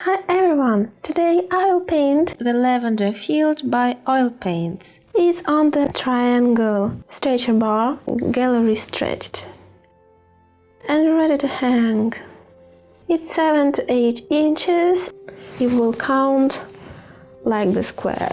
Hi everyone! Today I will paint the lavender field by oil paints. It's on the triangle stretcher bar, gallery stretched, and ready to hang. It's 7 to 8 inches. It will count like the square.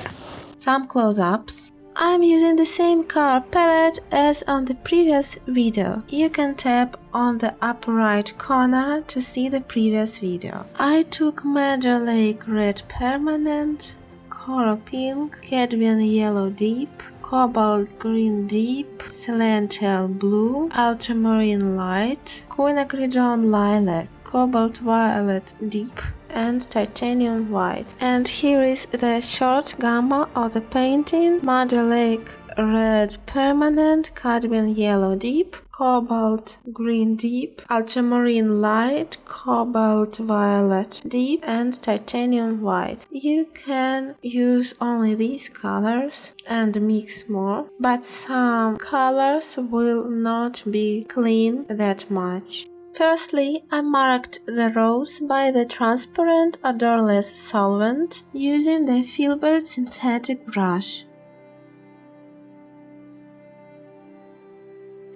Some close-ups. I'm using the same color palette as on the previous video. You can tap on the upper right corner to see the previous video. I took Madder Lake Red Permanent, Coral Pink, Cadmium Yellow Deep, Cobalt Green Deep, Celestial Blue, Ultramarine Light, Quinacridone Lilac, Cobalt Violet Deep, and Titanium White. And here is the short gamma of the painting: Madder Lake Red Permanent, Cadmium Yellow Deep, Cobalt Green Deep, Ultramarine Light, Cobalt Violet Deep, and Titanium White. You can use only these colors and mix more, but some colors will not be clean that much. Firstly, I marked the rows by the transparent odorless solvent using the filbert synthetic brush.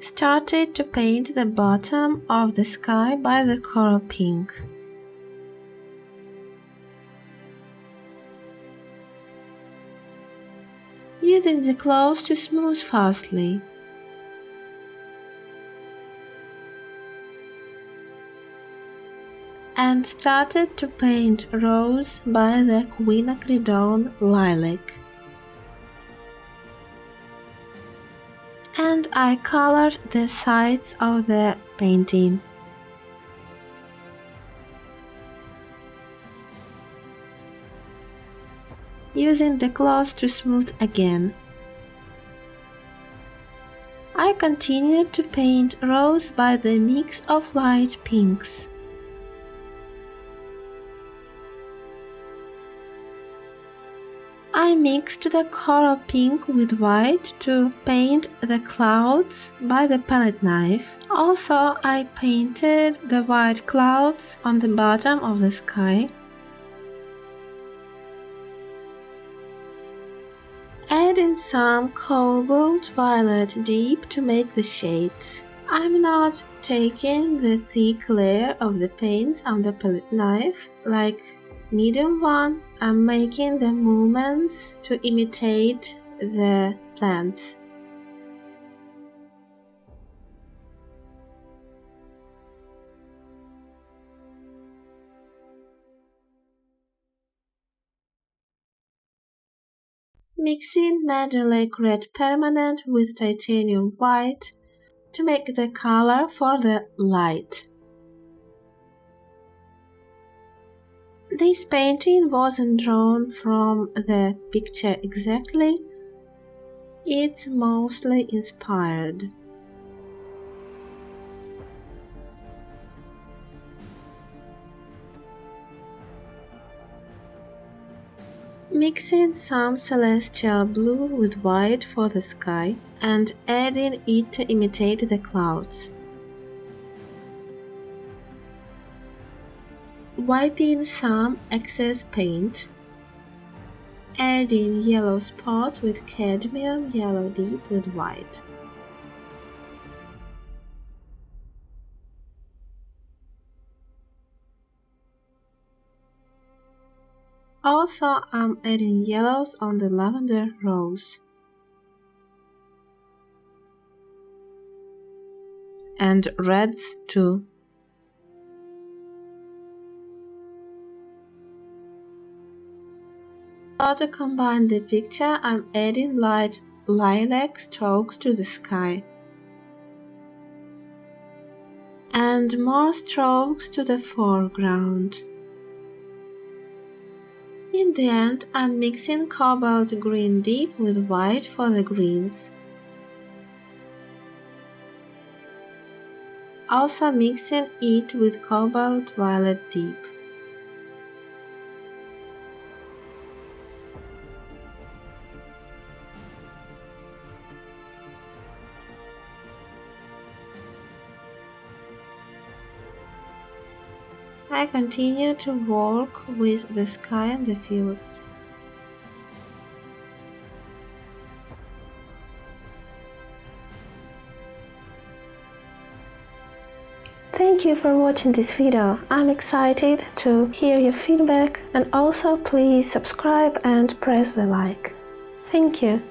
Started to paint the bottom of the sky by the coral pink. Using the cloth to smooth fastly. And started to paint rows by the quinacridone lilac. And I colored the sides of the painting. Using the cloth to smooth again. I continued to paint rows by the mix of light pinks. I mixed the coral pink with white to paint the clouds by the palette knife. Also, I painted the white clouds on the bottom of the sky. Adding some cobalt violet deep to make the shades. I'm not taking the thick layer of the paints on the palette knife like medium one. I'm making the movements to imitate the plants. Mixing Madder Lake Red Permanent with Titanium White to make the color for the light. This painting wasn't drawn from the picture exactly, it's mostly inspired. Mixing some celestial blue with white for the sky and adding it to imitate the clouds. Wiping some excess paint. Adding yellow spots with cadmium yellow deep with white. Also, I'm adding yellows on the lavender rose. And reds too. To combine the picture, I'm adding light lilac strokes to the sky. And more strokes to the foreground. In the end, I'm mixing cobalt green deep with white for the greens. Also mixing it with cobalt violet deep. I continue to work with the sky and the fields. Thank you for watching this video. I'm excited to hear your feedback, and also please subscribe and press the like. Thank you.